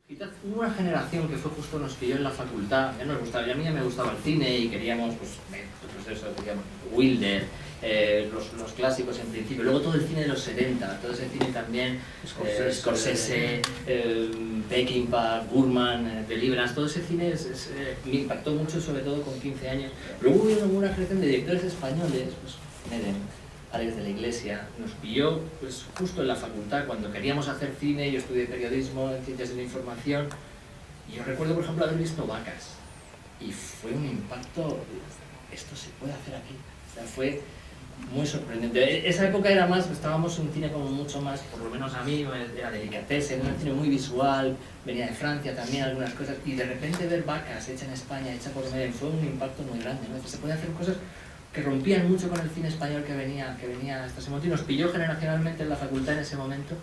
Quizás hubo una generación que fue justo nos pilló en la facultad, ya nos gustaba, y a mí ya me gustaba el cine y queríamos, pues eso, digamos, Wilder, los clásicos en principio, luego todo el cine de los 70, todo ese cine también, Scorsese, Peckinpah, Burman, Deliverance, todo ese cine me impactó mucho, sobre todo con 15 años. Luego hubo una generación de directores españoles, pues Medem, Alex de la Iglesia, nos pilló pues, justo en la facultad cuando queríamos hacer cine. Yo estudié periodismo en ciencias de la información y yo recuerdo, por ejemplo, haber visto Vacas y fue un impacto, esto se puede hacer aquí, o sea, fue muy sorprendente. Esa época era más, estábamos en un cine como mucho más, por lo menos a mí, era delicatessen, un cine muy visual, venía de Francia también algunas cosas, y de repente ver Vacas hecha en España, hecha por Medem, fue un impacto muy grande, ¿no? Se puede hacer cosas que rompían mucho con el cine español que venía hasta ese momento, y nos pilló generacionalmente en la facultad en ese momento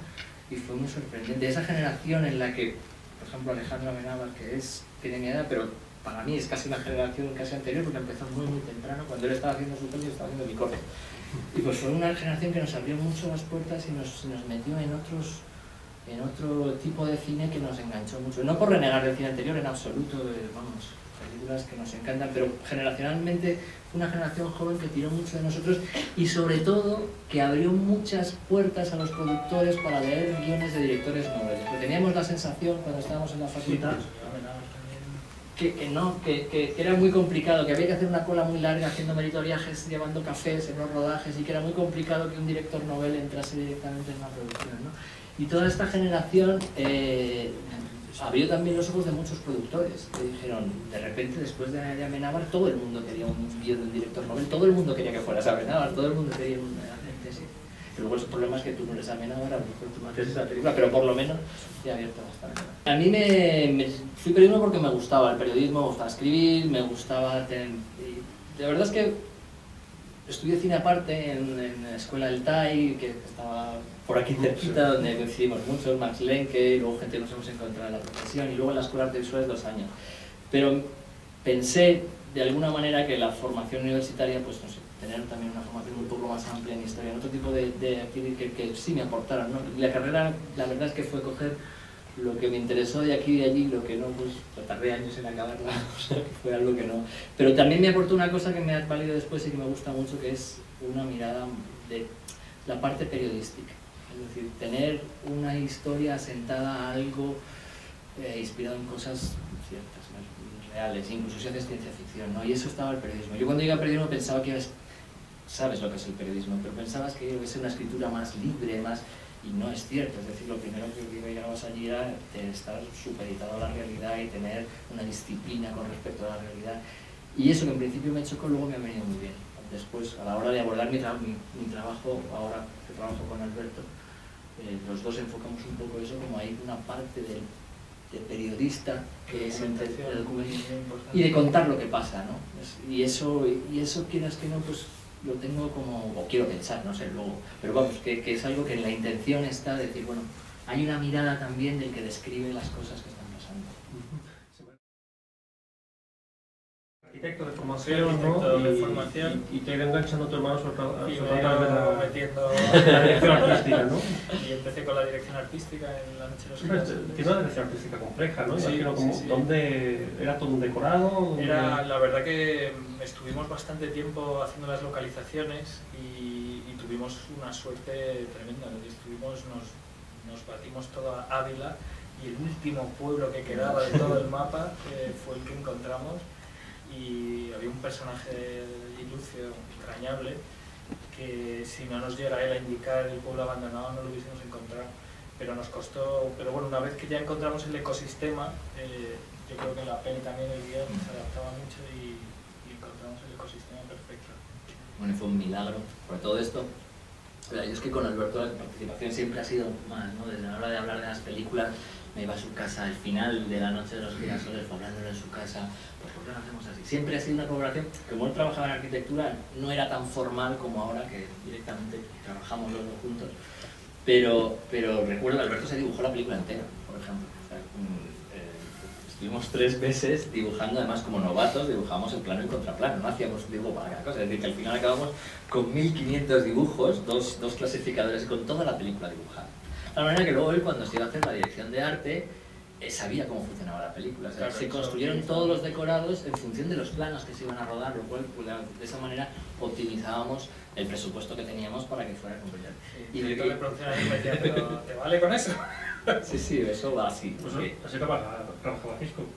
y fue muy sorprendente. Esa generación en la que, por ejemplo, Alejandro Amenábar, que tiene mi edad, pero para mí es casi una generación casi anterior porque empezó muy temprano, cuando él estaba haciendo su peli, yo estaba haciendo mi corte. Y pues fue una generación que nos abrió mucho las puertas y nos metió en otro tipo de cine que nos enganchó mucho. No por renegar del cine anterior en absoluto, vamos, películas que nos encantan, pero generacionalmente fue una generación joven que tiró mucho de nosotros y sobre todo que abrió muchas puertas a los productores para leer guiones de directores noveles. Porque teníamos la sensación cuando estábamos en la facultad que era muy complicado, que había que hacer una cola muy larga haciendo meritoriajes, llevando cafés en los rodajes y que era muy complicado que un director novel entrase directamente en la producción, ¿no? Y toda esta generación abrió también los ojos de muchos productores que dijeron, de repente después de Amenábar todo el mundo quería un guion de un director novel, todo el mundo quería que fueras Amenábar, todo el mundo quería una tesis. Pero luego el problema es que tú no eres Amenábar, a lo mejor tú no haces esa película, pero por lo menos te ha abierto bastante. A mí fui periodismo porque me gustaba el periodismo, me gustaba escribir, me gustaba tener... De verdad es que estudié cine aparte en la escuela del TAI, que estaba por aquí cerquita, donde coincidimos mucho, Max Lenke, y luego gente que nos hemos encontrado en la profesión, y luego en la escuela de artes visuales 2 años. Pero pensé, de alguna manera, que la formación universitaria, pues no sé, tener también una formación un poco más amplia en historia, en otro tipo de actividades que sí me aportaran, ¿no? Y la carrera, la verdad es que fue coger lo que me interesó de aquí y de allí, lo que no, pues tardé años en acabarla, o sea, que fue algo que no. Pero también me aportó una cosa que me ha valido después y que me gusta mucho, que es una mirada de la parte periodística. Es decir, tener una historia asentada a algo inspirado en cosas ciertas, reales, incluso si haces ciencia ficción, ¿no? Y eso estaba el periodismo. Yo cuando llegué al periodismo pensaba que sabes lo que es el periodismo, pero pensabas que iba a ser una escritura más libre, más... Y no es cierto, es decir, lo primero que llegabas allí era estar supeditado a la realidad y tener una disciplina con respecto a la realidad. Y eso que en principio me chocó, luego me ha venido muy bien. Después, a la hora de abordar mi trabajo, ahora que trabajo con Alberto, los dos enfocamos un poco eso, como hay una parte del periodista que es el y de contar lo que pasa, ¿no? Y eso quieras que no, pues lo tengo como, o quiero pensar, no sé, luego, pero vamos, que es algo que en la intención está de decir, bueno, hay una mirada también del que describe las cosas que están pasando. Arquitecto de formación, y te ha ido enganchando tu hermano metiendo la dirección artística, ¿no? Y empecé con la dirección artística en La Noche de los Gigantes. Tiene una dirección artística compleja, ¿no? Sí, sí. ¿Dónde era todo un decorado? Era, la verdad que estuvimos bastante tiempo haciendo las localizaciones y tuvimos una suerte tremenda. Nos batimos toda Ávila y el último pueblo que quedaba de todo el mapa fue el que encontramos. Y había un personaje de Lucio entrañable que si no nos llegara él a indicar el pueblo abandonado no lo hubiésemos encontrado, pero nos costó, pero bueno, una vez que ya encontramos el ecosistema, yo creo que la peli también, el guión se adaptaba mucho y encontramos el ecosistema perfecto. Bueno, fue un milagro, por todo esto. Yo es que con Alberto la participación siempre ha sido más, ¿no? Desde la hora de hablar de las películas, me iba a su casa al final de La Noche de los Girasoles, hablándolo en su casa, pues ¿por qué no hacemos así? Siempre ha sido una colaboración, como él trabajaba en arquitectura, no era tan formal como ahora, que directamente trabajamos los dos juntos, pero recuerdo que Alberto se dibujó la película entera, por ejemplo. O sea, estuvimos 3 meses dibujando, además como novatos, dibujamos en plano y contraplano, no hacíamos dibujo para cada cosa, es decir, que al final acabamos con 1500 dibujos, dos clasificadores, con toda la película dibujada. De la manera que luego él, cuando se iba a hacer la dirección de arte, sabía cómo funcionaba la película. O sea, Claro, se construyeron todos los decorados en función de los planos que se iban a rodar, lo cual pues, de esa manera optimizábamos el presupuesto que teníamos para que fuera completo. Y el director de producción ahí me decía, pero ¿te vale con eso? Sí, eso va así. Pues así trabajaba Hitchcock.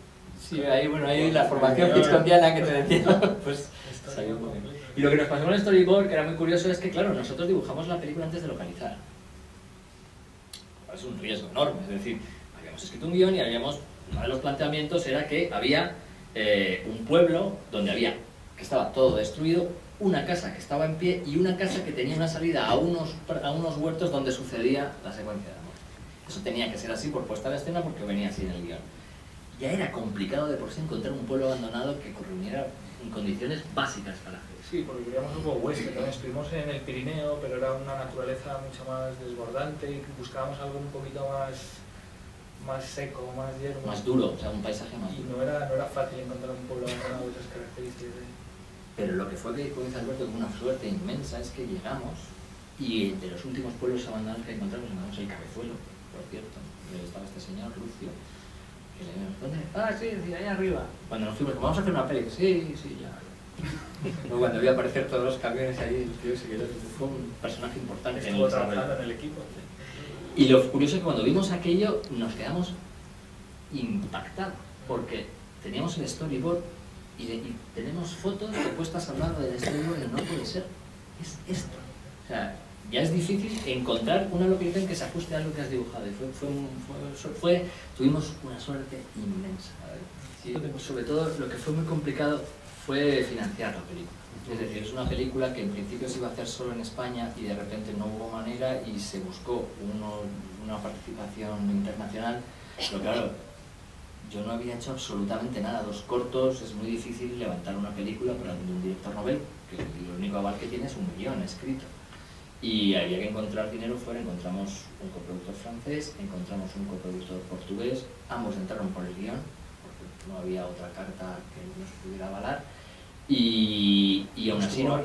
Sí, ahí, bueno, ahí la formación hitchcockiana que te decía, pues salió un poco. Y lo que nos pasó con el storyboard, que era muy curioso, es que, claro, nosotros dibujamos la película antes de localizar. Es un riesgo enorme, es decir, habíamos escrito un guión y habíamos, uno de los planteamientos era que había un pueblo donde que estaba todo destruido, una casa que estaba en pie y una casa que tenía una salida a unos huertos donde sucedía la secuencia de amor. Eso tenía que ser así por puesta de escena porque venía así en el guión. Ya era complicado de por sí encontrar un pueblo abandonado que reuniera en condiciones básicas para hacer. Sí, porque vivíamos un poco oeste, también estuvimos en el Pirineo, pero era una naturaleza mucho más desbordante y buscábamos algo un poquito más seco, más hierro. Más duro, o sea, un paisaje más duro. Y no era fácil encontrar un pueblo abandonado de esas características. Pero lo que fue que dice Alberto con una suerte inmensa es que llegamos y de los últimos pueblos abandonados que encontramos el Cabezuelo, por cierto, donde estaba este señor, Lucio, que le dijimos, ¿dónde? Ah, sí, ahí arriba. Cuando nos fuimos, vamos a hacer una peli. Sí, ya. Luego cuando vi aparecer todos los camiones ahí, el tío se quedó, fue un personaje importante. Estuvo trabajando en el equipo. Y lo curioso es que cuando vimos aquello nos quedamos impactados, porque teníamos el storyboard y tenemos fotos que puestas al lado del storyboard y no puede ser, es esto. O sea, ya es difícil encontrar una localización que se ajuste a lo que has dibujado. Y tuvimos una suerte inmensa. Y sobre todo lo que fue muy complicado fue financiar la película. Es decir, es una película que en principio se iba a hacer solo en España y de repente no hubo manera y se buscó una participación internacional. Pero claro, yo no había hecho absolutamente nada, 2 cortos, es muy difícil levantar una película para un director novel, que el único aval que tiene es un guión escrito. Y había que encontrar dinero fuera, encontramos un coproductor francés, encontramos un coproductor portugués, ambos entraron por el guión, porque no había otra carta que nos pudiera avalar, y aún así no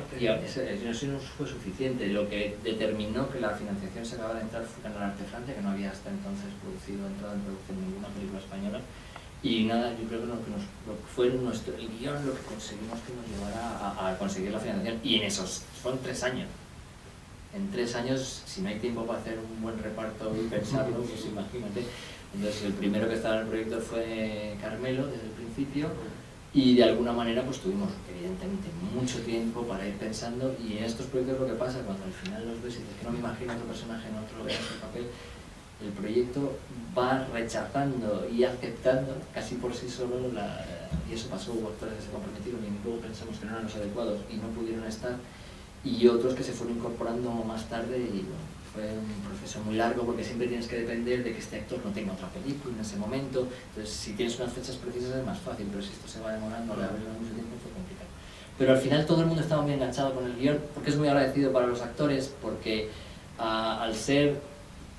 fue suficiente. Lo que determinó que la financiación se acabara de entrar fue Canal Arte Francia, que no había hasta entonces entrado en producción ninguna película española. Y nada, yo creo que lo que fue el guión lo que conseguimos que nos llevara a conseguir la financiación. Y en esos, fueron 3 años. En 3 años, si no hay tiempo para hacer un buen reparto y pensarlo, pues imagínate. Entonces el primero que estaba en el proyecto fue Carmelo desde el principio y de alguna manera pues tuvimos evidentemente mucho tiempo para ir pensando, y en estos proyectos lo que pasa cuando al final los ves y dices que no me imagino otro personaje en otro papel, el proyecto va rechazando y aceptando casi por sí solo y eso pasó. Hubo actores que se comprometieron y luego pensamos que no eran los adecuados y no pudieron estar, y otros que se fueron incorporando más tarde, y bueno, fue un proceso muy largo porque siempre tienes que depender de que este actor no tenga otra película en ese momento. Entonces si tienes unas fechas precisas es más fácil, pero si esto se va demorando, le abrirlo mucho tiempo, fue complicado. Pero al final todo el mundo estaba muy enganchado con el guión, porque es muy agradecido para los actores, porque al ser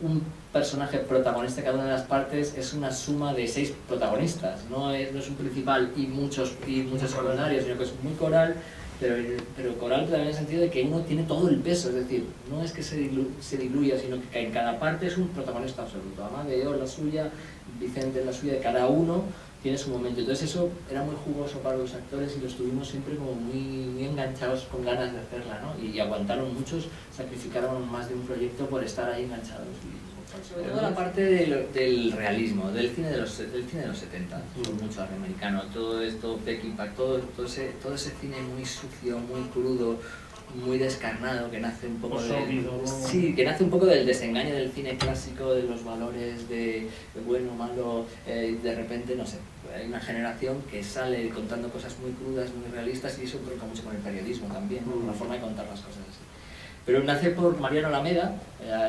un personaje protagonista cada una de las partes es una suma de 6 protagonistas, no es un principal y muchos secundarios, sino que es muy coral, pero coral también en el sentido de que uno tiene todo el peso, es decir, no es que se diluya, sino que en cada parte es un protagonista absoluto. Amadeo la suya, Vicente la suya, de cada uno tiene su momento. Entonces eso era muy jugoso para los actores y los tuvimos siempre como muy enganchados, con ganas de hacerla, ¿no? Y aguantaron muchos, sacrificaron más de un proyecto por estar ahí enganchados. Sobre todo la parte del realismo, del cine de los 70, mucho arte americano, todo esto, Peckinpah, todo ese cine muy sucio, muy crudo, muy descarnado, que nace un poco que nace un poco del desengaño del cine clásico, de los valores de bueno, malo, de repente, no sé, hay una generación que sale contando cosas muy crudas, muy realistas, y eso toca mucho con el periodismo también, ¿no? La forma de contar las cosas así. Pero nace por Mariano Alameda,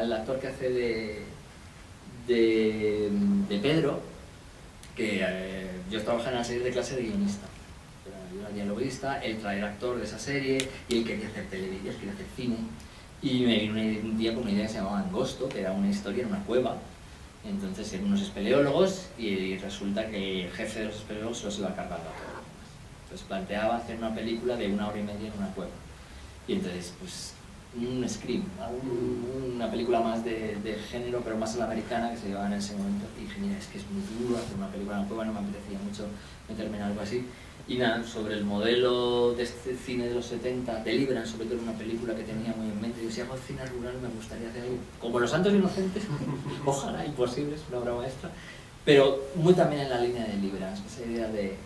el actor que hace de Pedro, que yo trabajaba en la serie de clase de guionista. Yo era dialoguista, él era el actor de esa serie y él quería hacer televisión, quería hacer cine. Y me vino un día con una idea que se llamaba Angosto, que era una historia en una cueva. Entonces eran unos espeleólogos y resulta que el jefe de los espeleólogos se los iba cargando a todos. Entonces planteaba hacer una película de 1 hora y media en una cueva. Y entonces, pues un Scream, una película más de género, pero más a la americana que se llevaba en ese momento. Y dije, mira, es que es muy duro hacer una película en la cueva, no me apetecía mucho meterme en algo así. Y nada, sobre el modelo de este cine de los 70, Deliverance, sobre todo una película que tenía muy en mente. Yo, si hago cine rural me gustaría hacer algo como Los Santos Inocentes, ojalá, imposible, es una obra maestra, pero muy también en la línea de Deliverance, esa idea de...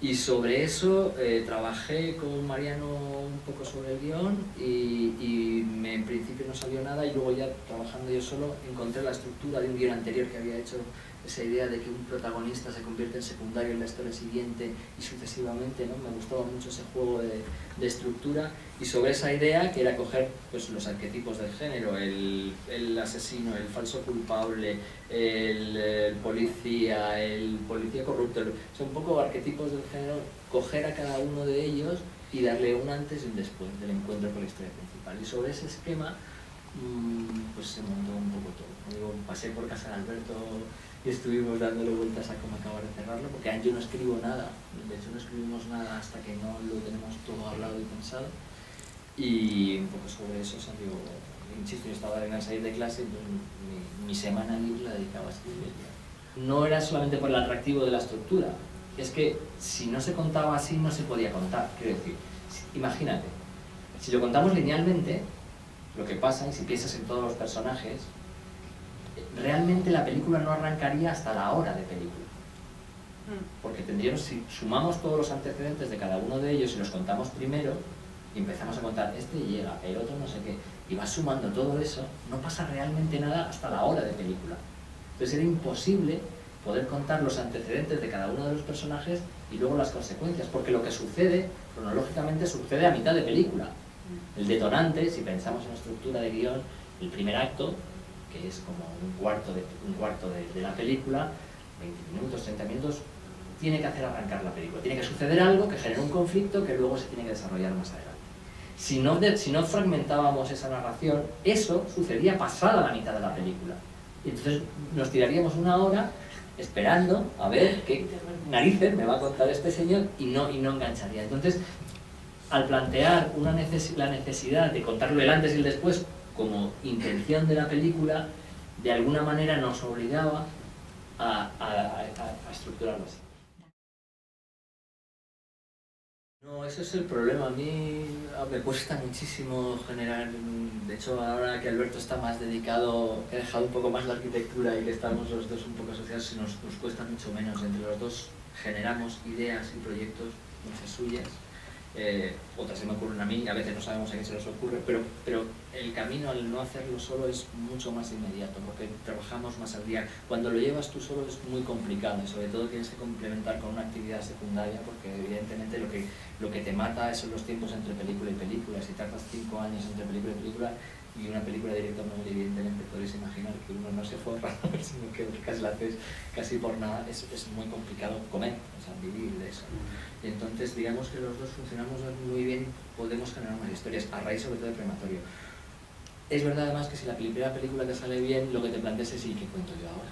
Y sobre eso trabajé con Mariano un poco sobre el guión y en principio no salió nada, y luego ya trabajando yo solo encontré la estructura de un guión anterior que había hecho, esa idea de que un protagonista se convierte en secundario en la historia siguiente y sucesivamente, ¿no? Me gustaba mucho ese juego de estructura, y sobre esa idea, que era coger pues, los arquetipos del género, el asesino, el falso culpable, el policía corrupto, o sea, un poco arquetipos del género, coger a cada uno de ellos y darle un antes y un después del encuentro con la historia principal. Y sobre ese esquema pues se montó un poco todo. Digo, pasé por casa de Alberto y estuvimos dándole vueltas a cómo acabar de cerrarlo, porque yo no escribo nada, de hecho no escribimos nada hasta que no lo tenemos todo hablado y pensado, y un poco sobre eso salió. Insisto, yo estaba en salir de clase, entonces mi semana libre la dedicaba a escribir. No era solamente por el atractivo de la estructura, es que si no se contaba así no se podía contar. Quiero decir, imagínate, si lo contamos linealmente, lo que pasa, y si piensas en todos los personajes, realmente la película no arrancaría hasta la hora de película. Porque tendríamos, si sumamos todos los antecedentes de cada uno de ellos y los contamos primero, y empezamos a contar, este llega, el otro no sé qué, y vas sumando todo eso, no pasa realmente nada hasta la hora de película. Entonces era imposible poder contar los antecedentes de cada uno de los personajes y luego las consecuencias, porque lo que sucede, cronológicamente, sucede a mitad de película. El detonante, si pensamos en la estructura de guión, el primer acto, que es como un cuarto de la película, 20 minutos, 30 minutos, tiene que hacer arrancar la película. Tiene que suceder algo que genere un conflicto que luego se tiene que desarrollar más adelante. Si no fragmentábamos esa narración, eso sucedía pasada la mitad de la película. Y entonces nos tiraríamos una hora esperando a ver qué narices me va a contar este señor y no engancharía. Entonces, al plantear la necesidad de contarlo el antes y el después como intención de la película, de alguna manera nos obligaba a estructurarlo así. No, ese es el problema. A mí me cuesta muchísimo generar. De hecho, ahora que Alberto está más dedicado, he dejado un poco más la arquitectura y que estamos los dos un poco asociados, nos cuesta mucho menos. Entre los dos generamos ideas y proyectos, muchas suyas. Otras se me ocurren a mí, a veces no sabemos a quién se nos ocurre, pero el camino al no hacerlo solo es mucho más inmediato, porque trabajamos más al día. Cuando lo llevas tú solo es muy complicado, y sobre todo tienes que complementar con una actividad secundaria, porque evidentemente lo que te mata son los tiempos entre película y película. Si tardas 5 años entre película y película, y una película directa, evidentemente podéis imaginar que uno no se forra, sino que casi la haces casi por nada. Es muy complicado comer, o sea, vivir de eso. Y entonces, digamos que los dos funcionamos muy bien, podemos generar más historias, a raíz sobre todo de Crematorio. Es verdad además que si la primera película te sale bien, lo que te planteas es, ¿y qué cuento yo ahora?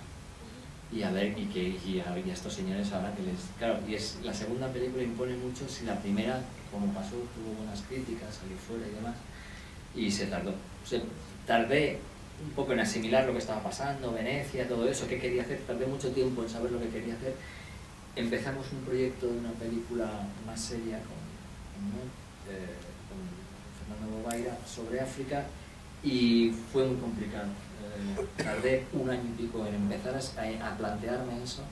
Y a ver, y a estos señores ahora que les... Claro, y la segunda película impone mucho. Si la primera, como pasó, tuvo buenas críticas, salió fuera y demás, y se tardó. Tardé un poco en asimilar lo que estaba pasando, Venecia, todo eso, qué quería hacer, tardé mucho tiempo en saber lo que quería hacer. Empezamos un proyecto de una película más seria con Fernando Bobaira sobre África, y fue muy complicado. Tardé 1 año y pico en empezar a plantearme eso,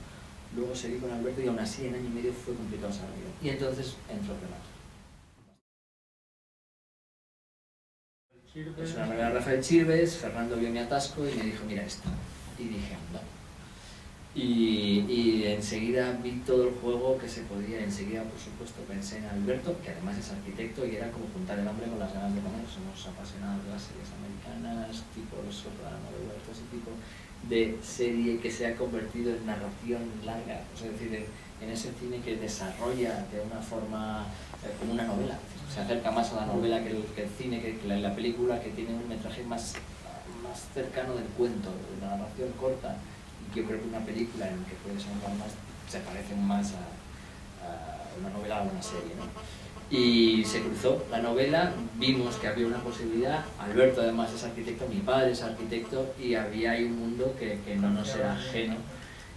luego seguí con Alberto y aún así en 1 año y medio fue complicado saberlo. Y entonces entró Renato. Es una novela de Rafael Chirves. Fernando vio mi atasco y me dijo, mira esto. Y dije, no. Y enseguida vi todo el juego que se podía. Enseguida, por supuesto, pensé en Alberto, que además es arquitecto, y era como juntar el hambre con las ganas de comer. Somos apasionados de las series americanas, tipo Los Soprano, de todo ese tipo de serie que se ha convertido en narración larga. O sea, es decir, en ese cine que desarrolla de una forma como una novela. Se acerca más a la novela que el cine, que la película, que tiene un metraje más cercano del cuento, de la narración corta, y que yo creo que una película en que puedes ahondar más se parece más a una novela o a una serie, ¿no? Y se cruzó la novela, vimos que había una posibilidad, Alberto además es arquitecto, mi padre es arquitecto, y había ahí un mundo que no nos era ajeno,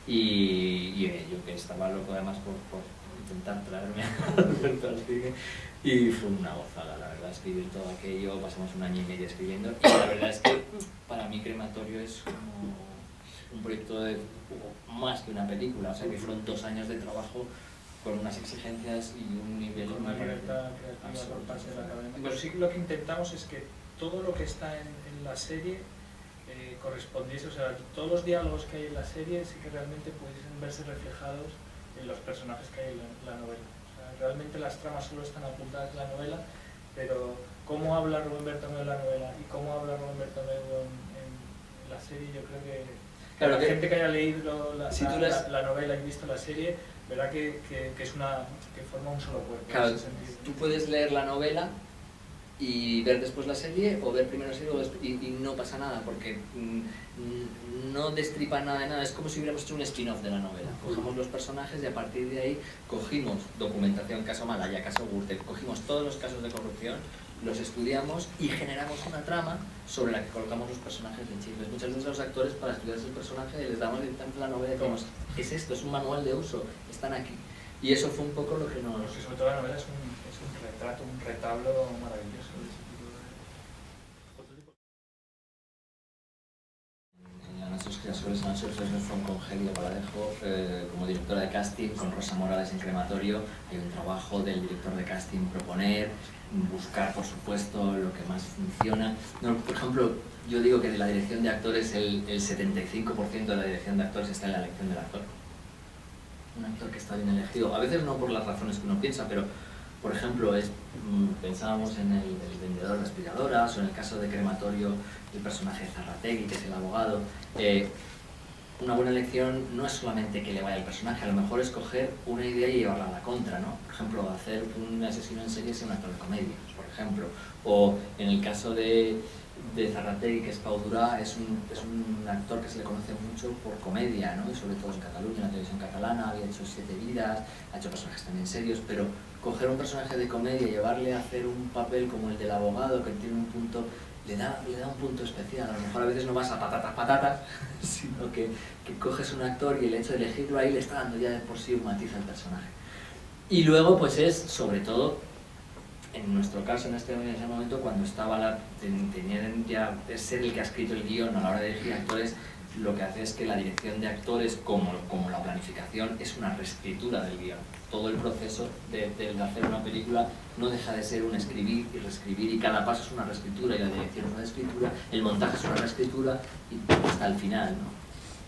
y yo que estaba loco además por intentar traerme a Alberto al cine, y fue una gozada, la verdad, escribir todo aquello, pasamos 1 año y medio escribiendo, y la verdad es que para mí Crematorio es como un proyecto de más que una película, o sea que fueron 2 años de trabajo con unas exigencias y un nivel... Con una libertad creativa por parte de la academia. Pero sí lo que intentamos es que todo lo que está en la serie correspondiese, o sea, todos los diálogos que hay en la serie sí que realmente pudiesen verse reflejados en los personajes que hay en la novela. O sea, realmente las tramas solo están apuntadas en la novela, pero cómo habla Rubén Bertomeu en la novela y cómo habla Rubén Bertomeu en la serie, yo creo que claro, la gente que haya leído la novela y visto la serie verá que forma un solo cuerpo. Claro, tú puedes leer la novela y ver después la serie, o ver primero la serie y no pasa nada, porque no destripa nada de nada, es como si hubiéramos hecho un spin-off de la novela. Cogemos los personajes y a partir de ahí cogimos documentación, caso Malaya, caso Gürtel, cogimos todos los casos de corrupción, los estudiamos y generamos una trama sobre la que colocamos los personajes de Chile. Muchas veces a los actores, para estudiar ese personaje, les damos directamente la novela y decimos, es esto, es un manual de uso, están aquí. Y eso fue un poco lo que nos... Porque sobre todo la novela es un retrato, un retablo maravilloso de ese tipo de... En Nuestros Creadores, fue con Gelia Paladejo como directora de casting, con Rosa Morales en Crematorio. Hay un trabajo del director de casting, proponer, buscar por supuesto lo que más funciona. No, por ejemplo, yo digo que de la dirección de actores el 75% de la dirección de actores está en la elección del actor. Un actor que está bien elegido, a veces no por las razones que uno piensa, pero por ejemplo pensábamos en el vendedor de aspiradoras, o en el caso de Crematorio el personaje de Zarrategui, que es el abogado. Una buena elección no es solamente que le vaya al personaje, a lo mejor es coger una idea y llevarla a la contra, ¿no? Por ejemplo, hacer un asesino en serie ser un actor de comedia, por ejemplo. O en el caso de Zarrategui, que es Pau Durá, es un actor que se le conoce mucho por comedia, ¿no? Y sobre todo en Cataluña, en la televisión catalana, había hecho 7 vidas, ha hecho personajes también serios, pero coger un personaje de comedia y llevarle a hacer un papel como el del abogado, que tiene un punto... Le da un punto especial. A lo mejor a veces no vas a patatas, sino que coges un actor y el hecho de elegirlo ahí le está dando ya de por sí un matiz al personaje. Y luego pues es, sobre todo, en nuestro caso, en ese momento, cuando estaba tenía ya ser el que ha escrito el guión a la hora de elegir actores, lo que hace es que la dirección de actores, como la planificación, es una reescritura del guión. Todo el proceso de hacer una película no deja de ser un escribir y reescribir, y cada paso es una reescritura, y la dirección es una reescritura, el montaje es una reescritura, y hasta el final, ¿no?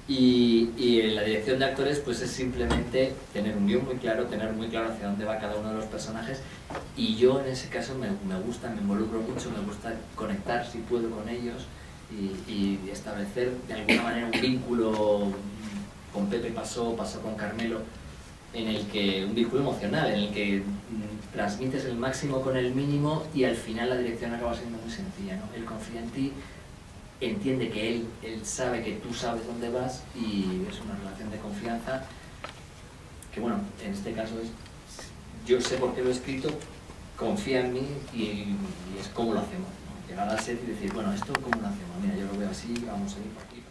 Y en la dirección de actores pues es simplemente tener un guión muy claro, tener muy claro hacia dónde va cada uno de los personajes, y yo en ese caso me gusta, me involucro mucho, me gusta conectar si puedo con ellos y establecer de alguna manera un vínculo. Con Pepe pasó con Carmelo, en el que un vínculo emocional, en el que transmites el máximo con el mínimo y al final la dirección acaba siendo muy sencilla, ¿no? Él confía en ti, entiende que él sabe que tú sabes dónde vas, y es una relación de confianza que, bueno, en este caso es, yo sé por qué lo he escrito, confía en mí y es cómo lo hacemos, ¿no? Llegar al set y decir, bueno, esto cómo lo hacemos, mira, yo lo veo así, vamos a ir por aquí.